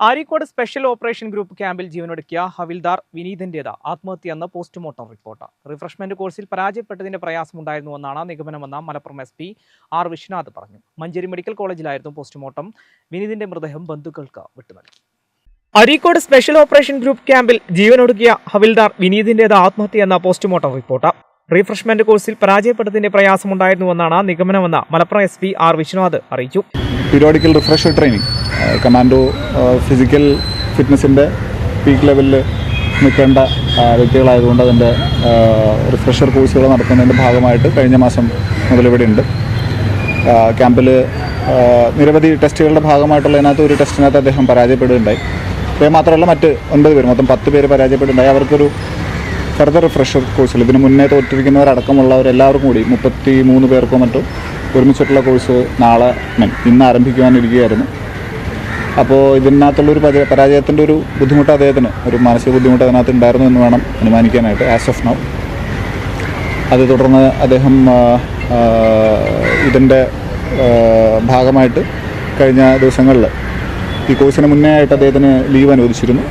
ആരിക്കോട് special operation group ക്യാമ്പിൽ ജീവനൊടുക്കിയ ഹവിൽദാർ വിനീതിന്റേത് ആത്മഹത്യയെന്ന് പോസ്റ്റ്മോർട്ടം റിപ്പോർട്ട്. റിഫ്രഷ്മെന്റ് കോഴ്സിൽ പരാജയപ്പെട്ടതിന്റെ പ്രയാസമുണ്ടായിരുന്നുവെന്നാണ് നിഗമനമെന്ന് മലപ്പുറം SP R വിശ്വനാഥ് പറഞ്ഞു. മഞ്ചേരി മെഡിക്കൽ കോളേജിലായിരുന്നു പോസ്റ്റ്മോർട്ടം. വിനീതിന്റെ മൃതദേഹം ബന്ധുക്കൾക്ക് വിട്ടുനൽകി. അരീക്കോട് സ്പെഷ്യൽ ഓപ്പറേഷൻ ഗ്രൂപ്പ് ക്യാമ്പിൽ ജീവനൊടുക്കിയ ഹവിൽദാർ വിനീതിന്റേത് ആത്മഹത്യയെന്ന പോസ്റ്റ്മോർട്ടം റിപ്പോർട്ട്. റീഫ്രഷ്മെന്റ് കോഴ്സിൽ പരാജയപ്പെട്ടതിന്റെ പ്രയാസമുണ്ടായിരുന്നുവെന്നാണ് നിഗമനമെന്ന് മലപ്പുറം SP R വിശ്വനാഥ് അറിയിച്ചു. Periodical refresher training, commando physical ഫിറ്റ്നസിൻ്റെ പീക്ക് ലെവലിൽ നിൽക്കേണ്ട വ്യക്തികളായതുകൊണ്ട് അതിൻ്റെ റിഫ്രഷർ കോഴ്സുകൾ നടത്തുന്നതിൻ്റെ ഭാഗമായിട്ട് കഴിഞ്ഞ മാസം മുതൽ ഇവിടെ ഉണ്ട്. ക്യാമ്പിൽ നിരവധി ടെസ്റ്റുകളുടെ ഭാഗമായിട്ടുള്ള ഇതിനകത്ത് ഒരു ടെസ്റ്റിനകത്ത് അദ്ദേഹം പരാജയപ്പെടുകയുണ്ടായി. അദ്ദേഹം മാത്രമല്ല മറ്റ് 9 പേർ, മൊത്തം 10 പേര് പരാജയപ്പെടുകയുണ്ടായി. അവർക്കൊരു ഫർദർ റിഫ്രഷർ കോഴ്സിൽ ഇതിന് മുന്നേ തോറ്റിരിക്കുന്നവരടക്കമുള്ളവരെല്ലാവർക്കും കൂടി 33 പേർക്കോ മറ്റോ ഒരുമിച്ചിട്ടുള്ള കോഴ്സ് ഇന്ന് ആരംഭിക്കുവാനിരിക്കുകയായിരുന്നു. അപ്പോൾ ഇതിനകത്തുള്ളൊരു പരാജയത്തിൻ്റെ ഒരു ബുദ്ധിമുട്ട് അദ്ദേഹത്തിന്, ഒരു മാനസിക ബുദ്ധിമുട്ട് അതിനകത്ത് ഉണ്ടായിരുന്നു എന്ന് വേണം അനുമാനിക്കാനായിട്ട് ആസ് ഓഫ് നൗ. അത് തുടർന്ന് അദ്ദേഹം ഇതിൻ്റെ ഭാഗമായിട്ട് കഴിഞ്ഞ ദിവസങ്ങളിൽ ഈ കോഴ്സിന് മുന്നേ ആയിട്ട് അദ്ദേഹത്തിന് ലീവ് അനുവദിച്ചിരുന്നു.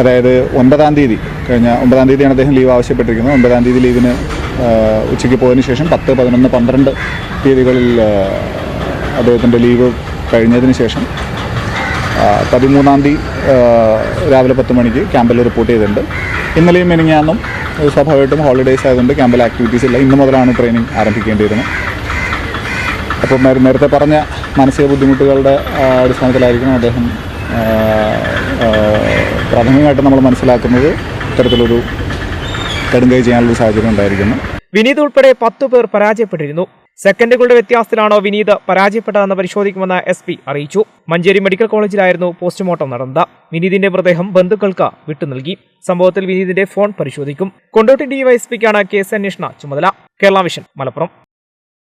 അതായത് 9-ാം തീയതി, കഴിഞ്ഞ 9-ാം തീയതിയാണ് അദ്ദേഹം ലീവ് ആവശ്യപ്പെട്ടിരിക്കുന്നത്. 9-ാം തീയതി ലീവിന് ഉച്ചയ്ക്ക് പോയതിന് ശേഷം 10, 11, 12 തീയതികളിൽ അദ്ദേഹത്തിൻ്റെ ലീവ് കഴിഞ്ഞതിന് ശേഷം 13-ാം തീയതി രാവിലെ 10 മണിക്ക് ക്യാമ്പിൽ റിപ്പോർട്ട് ചെയ്തിട്ടുണ്ട്. ഇന്നലെയും മിനിഞ്ഞാന്നും സ്വാഭാവികമായിട്ടും ഹോളിഡേയ്സ് ആയതുകൊണ്ട് ക്യാമ്പിൽ ആക്ടിവിറ്റീസ് ഇല്ല. ഇന്ന് മുതലാണ് ട്രെയിനിങ് ആരംഭിക്കേണ്ടിയിരുന്നത്. അപ്പോൾ നേരത്തെ പറഞ്ഞ മാനസിക ബുദ്ധിമുട്ടുകളുടെ അടിസ്ഥാനത്തിലായിരിക്കണം അദ്ദേഹം പ്രാഥമികമായിട്ട് നമ്മൾ മനസ്സിലാക്കുന്നത് ഇത്തരത്തിലൊരു കടുങ്കൈ ചെയ്യാനുള്ള സാഹചര്യം ഉണ്ടായിരിക്കുന്നു. വിനീത് ഉൾപ്പെടെ 10 പേർ പരാജയപ്പെട്ടിരുന്നു. സെക്കൻഡുകളുടെ വ്യത്യാസത്തിലാണോ വിനീത് പരാജയപ്പെട്ടതെന്ന് പരിശോധിക്കുമെന്ന് SP അറിയിച്ചു. മഞ്ചേരി മെഡിക്കൽ കോളേജിലായിരുന്നു പോസ്റ്റ്മോർട്ടം നടന്നത്. വിനീതിന്റെ മൃതദേഹം ബന്ധുക്കൾക്ക് വിട്ടുനൽകി. സംഭവത്തിൽ വിനീതിന്റെ ഫോൺ പരിശോധിക്കും. കൊണ്ടോട്ടി DYSPക്കാണ് കേസ് അന്വേഷണ ചുമതല. കേരള വിഷൻ, മലപ്പുറം.